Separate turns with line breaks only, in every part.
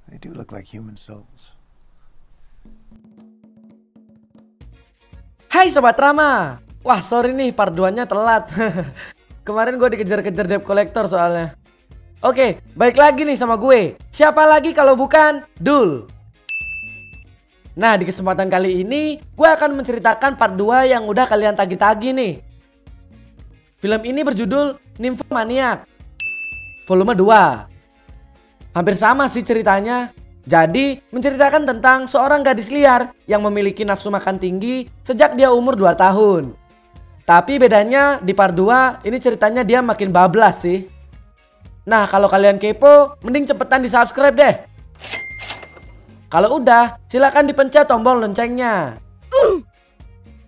They do look like human souls.
Hai Sobat Rama. Wah sorry nih part 2-nya telat. Kemarin gue dikejar-kejar debt collector soalnya. Oke, balik lagi nih sama gue. Siapa lagi kalau bukan Dul. Nah di kesempatan kali ini gue akan menceritakan part 2 yang udah kalian tagih-tagih nih. Film ini berjudul Nymphomaniac Volume 2. Hampir sama sih ceritanya. Jadi menceritakan tentang seorang gadis liar yang memiliki nafsu makan tinggi sejak dia umur 2 tahun. Tapi bedanya di part 2 ini ceritanya dia makin bablas sih. Nah kalau kalian kepo mending cepetan di subscribe deh. Kalau udah silakan dipencet tombol loncengnya.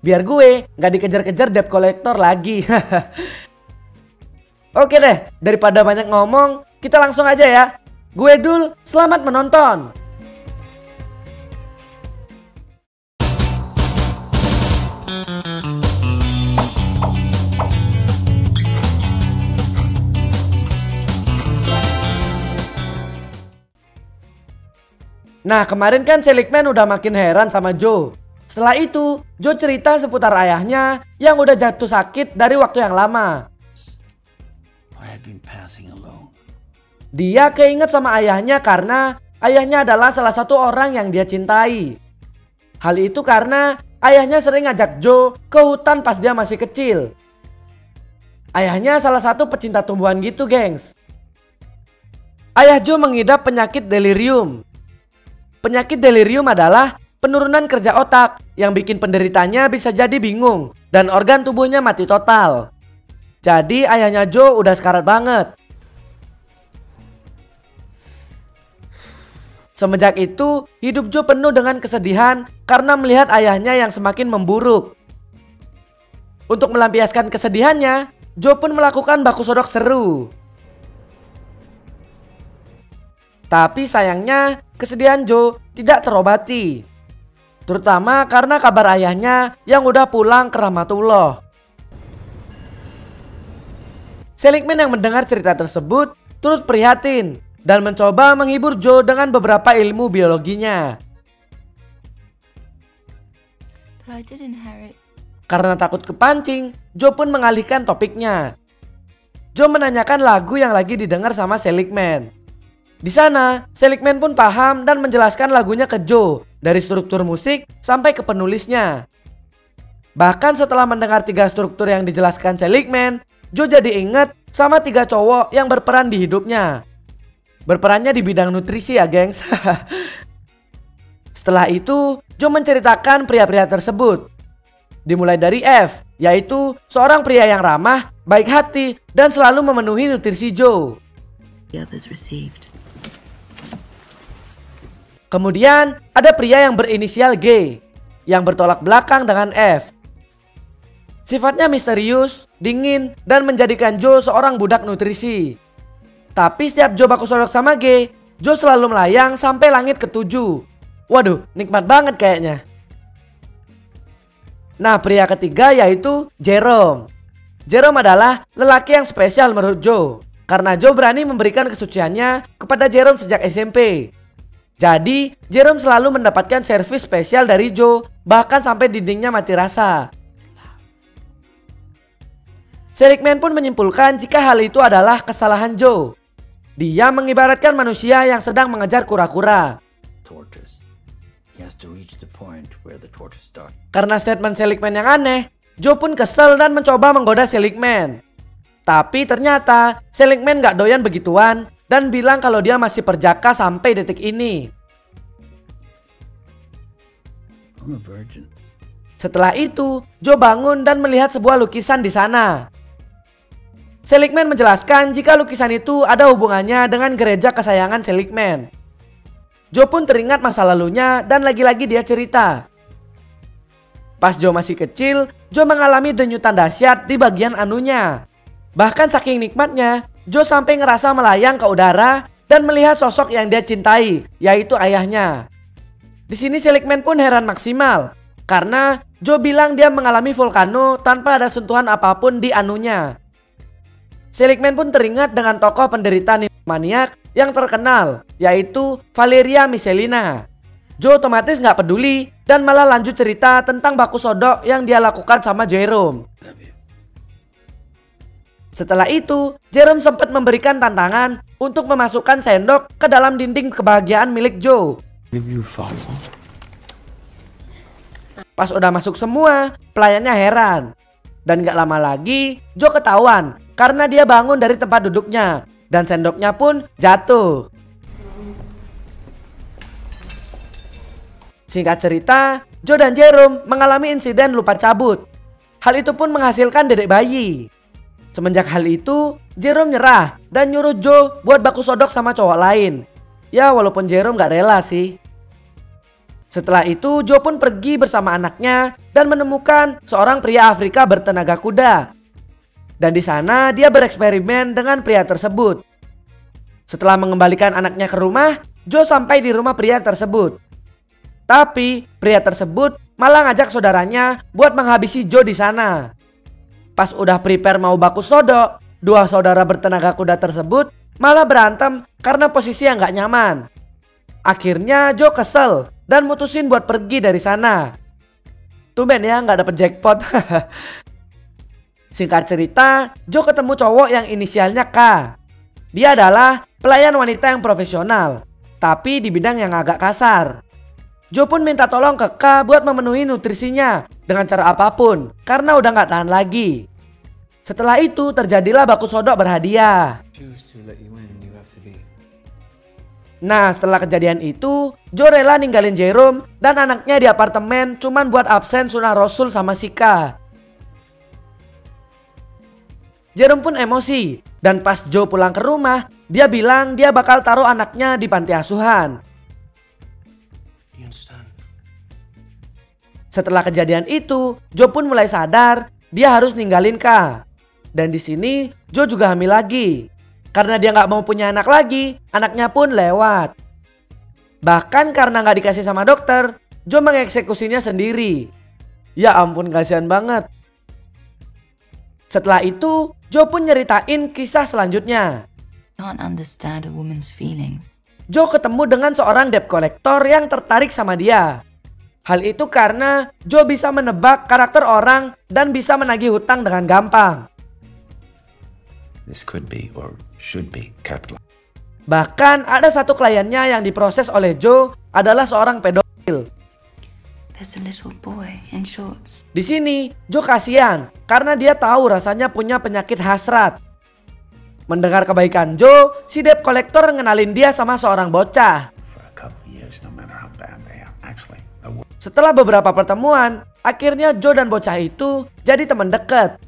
Biar gue gak dikejar-kejar debt collector lagi. Oke deh, daripada banyak ngomong kita langsung aja ya. Gue Dul, selamat menonton. Nah kemarin kan Seligman udah makin heran sama Joe. Setelah itu Joe cerita seputar ayahnya yang udah jatuh sakit dari waktu yang lama.
I had been passing alone.
Dia keinget sama ayahnya karena ayahnya adalah salah satu orang yang dia cintai. Hal itu karena ayahnya sering ngajak Joe ke hutan pas dia masih kecil. Ayahnya salah satu pecinta tumbuhan gitu gengs. Ayah Joe mengidap penyakit delirium. Penyakit delirium adalah penurunan kerja otak yang bikin penderitanya bisa jadi bingung dan organ tubuhnya mati total. Jadi ayahnya Joe udah sekarat banget. Semenjak itu, hidup Joe penuh dengan kesedihan karena melihat ayahnya yang semakin memburuk. Untuk melampiaskan kesedihannya, Joe pun melakukan baku sodok seru. Tapi sayangnya, kesedihan Joe tidak terobati. Terutama karena kabar ayahnya yang udah pulang ke rahmatullah. Seligman yang mendengar cerita tersebut turut prihatin dan mencoba menghibur Joe dengan beberapa ilmu biologinya.
But I did inherit.
Karena takut kepancing, Joe pun mengalihkan topiknya. Joe menanyakan lagu yang lagi didengar sama Seligman. Di sana, Seligman pun paham dan menjelaskan lagunya ke Joe dari struktur musik sampai ke penulisnya. Bahkan setelah mendengar 3 struktur yang dijelaskan Seligman, Joe jadi inget sama 3 cowok yang berperan di hidupnya. Berperannya di bidang nutrisi ya gengs. Setelah itu Joe menceritakan pria-pria tersebut. Dimulai dari F, yaitu seorang pria yang ramah, baik hati, dan selalu memenuhi nutrisi Joe.
The others received.
Kemudian ada pria yang berinisial G, yang bertolak belakang dengan F. Sifatnya misterius, dingin, dan menjadikan Joe seorang budak nutrisi. Tapi setiap Joe baku sodok sama G, Joe selalu melayang sampai langit ke-7. Waduh, nikmat banget kayaknya. Nah, pria ketiga yaitu Jerome. Jerome adalah lelaki yang spesial menurut Joe, karena Joe berani memberikan kesuciannya kepada Jerome sejak SMP. Jadi, Jerome selalu mendapatkan servis spesial dari Joe, bahkan sampai dindingnya mati rasa. Seligman pun menyimpulkan jika hal itu adalah kesalahan Joe. Dia mengibaratkan manusia yang sedang mengejar kura-kura.
Tortoise. He has to reach the point where the tortoise starts.
Karena statement Seligman yang aneh, Joe pun kesel dan mencoba menggoda Seligman. Tapi ternyata Seligman gak doyan begituan dan bilang kalau dia masih perjaka sampai detik ini.
I'm a virgin.
Setelah itu, Joe bangun dan melihat sebuah lukisan di sana. Seligman menjelaskan jika lukisan itu ada hubungannya dengan gereja kesayangan Seligman. Joe pun teringat masa lalunya dan lagi-lagi dia cerita. Pas Joe masih kecil, Joe mengalami denyutan dahsyat di bagian anunya. Bahkan saking nikmatnya, Joe sampai ngerasa melayang ke udara dan melihat sosok yang dia cintai, yaitu ayahnya. Di sini Seligman pun heran maksimal karena Joe bilang dia mengalami volcano tanpa ada sentuhan apapun di anunya. Seligman pun teringat dengan tokoh penderita nymphomaniac yang terkenal, yaitu Valeria Michelina. Joe otomatis nggak peduli dan malah lanjut cerita tentang baku sodok yang dia lakukan sama Jerome. Setelah itu, Jerome sempat memberikan tantangan untuk memasukkan sendok ke dalam dinding kebahagiaan milik Joe. Pas udah masuk semua, pelayannya heran. Dan gak lama lagi, Joe ketahuan karena dia bangun dari tempat duduknya dan sendoknya pun jatuh. Singkat cerita, Joe dan Jerome mengalami insiden lupa cabut. Hal itu pun menghasilkan dedek bayi. Semenjak hal itu, Jerome nyerah dan nyuruh Joe buat baku sodok sama cowok lain. Ya walaupun Jerome gak rela sih. Setelah itu, Joe pun pergi bersama anaknya dan menemukan seorang pria Afrika bertenaga kuda. Dan di sana dia bereksperimen dengan pria tersebut. Setelah mengembalikan anaknya ke rumah, Joe sampai di rumah pria tersebut. Tapi pria tersebut malah ngajak saudaranya buat menghabisi Joe di sana. Pas udah prepare mau baku sodok, dua saudara bertenaga kuda tersebut malah berantem karena posisi yang gak nyaman. Akhirnya Joe kesel dan mutusin buat pergi dari sana. Tumben ya gak dapet jackpot. Singkat cerita, Joe ketemu cowok yang inisialnya K. Dia adalah pelayan wanita yang profesional, tapi di bidang yang agak kasar. Joe pun minta tolong ke K buat memenuhi nutrisinya dengan cara apapun karena udah gak tahan lagi. Setelah itu terjadilah baku sodok berhadiah. Nah setelah kejadian itu, Joe rela ninggalin Jerome dan anaknya di apartemen cuman buat absen sunah rasul sama si K. Jerome pun emosi dan pas Joe pulang ke rumah, dia bilang dia bakal taruh anaknya di panti asuhan. Setelah kejadian itu, Joe pun mulai sadar dia harus ninggalin K. Dan di sini Joe juga hamil lagi. Karena dia nggak mau punya anak lagi, anaknya pun lewat. Bahkan karena nggak dikasih sama dokter, Joe mengeksekusinya sendiri. Ya ampun, kasihan banget. Setelah itu, Joe pun nyeritain kisah selanjutnya.
Can't understand a woman's feelings.
Joe ketemu dengan seorang debt collector yang tertarik sama dia. Hal itu karena Joe bisa menebak karakter orang dan bisa menagih hutang dengan gampang.
This could be or should be capital.
Bahkan ada satu kliennya yang diproses oleh Joe adalah seorang pedofil.
There's a little boy in shorts.
Di sini Joe kasihan karena dia tahu rasanya punya penyakit hasrat. Mendengar kebaikan Joe, si debt collector ngenalin dia sama seorang bocah.
For a couple of years, no matter how bad they are, actually, the world.
Setelah beberapa pertemuan, akhirnya Joe dan bocah itu jadi teman dekat.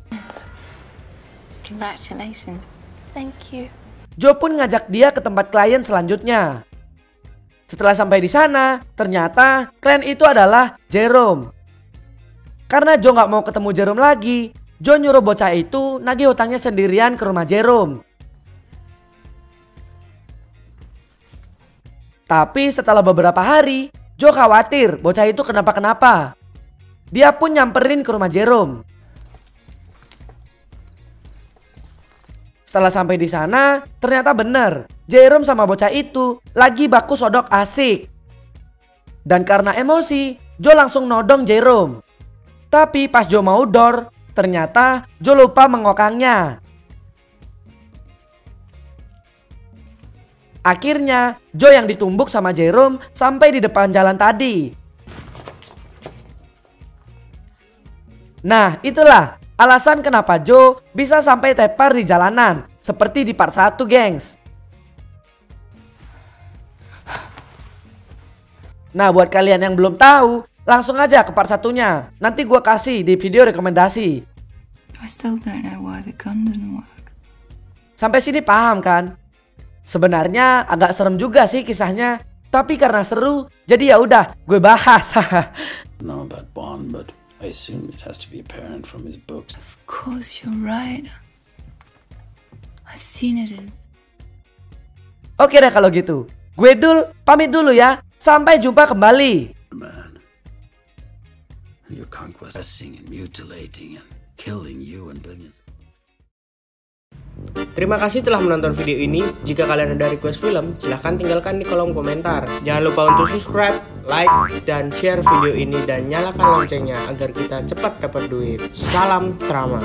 Congratulations.
Thank you.
Joe pun ngajak dia ke tempat klien selanjutnya. Setelah sampai di sana, ternyata klien itu adalah Jerome. Karena Joe nggak mau ketemu Jerome lagi, Joe nyuruh bocah itu nagih hutangnya sendirian ke rumah Jerome. Tapi setelah beberapa hari, Joe khawatir bocah itu kenapa-kenapa. Dia pun nyamperin ke rumah Jerome. Setelah sampai di sana, ternyata bener Jerome sama bocah itu lagi baku sodok asik. Dan karena emosi, Joe langsung nodong Jerome. Tapi pas Joe mau door, ternyata Joe lupa mengokangnya. Akhirnya Joe yang ditumbuk sama Jerome sampai di depan jalan tadi. Nah itulah alasan kenapa Joe bisa sampai tepar di jalanan seperti di part 1 gengs. Nah buat kalian yang belum tahu, langsung aja ke part 1-nya. Nanti gue kasih di video rekomendasi.
I still don't know why the gun didn't work.
Sampai sini paham kan? Sebenarnya agak serem juga sih kisahnya, tapi karena seru, jadi ya udah gue bahas.
I know about Bond, but I assume it has to be apparent from his books.
Of course you're right. I've seen it in...
Oke deh kalau gitu, gue Dul pamit dulu ya. Sampai jumpa kembali.
Man, your conquest, and mutilating and killing you and billions.
Terima kasih telah menonton video ini. Jika kalian ada request film, silahkan tinggalkan di kolom komentar. Jangan lupa untuk subscribe, like, dan share video ini dan nyalakan loncengnya agar kita cepat dapat duit. Salam Trama.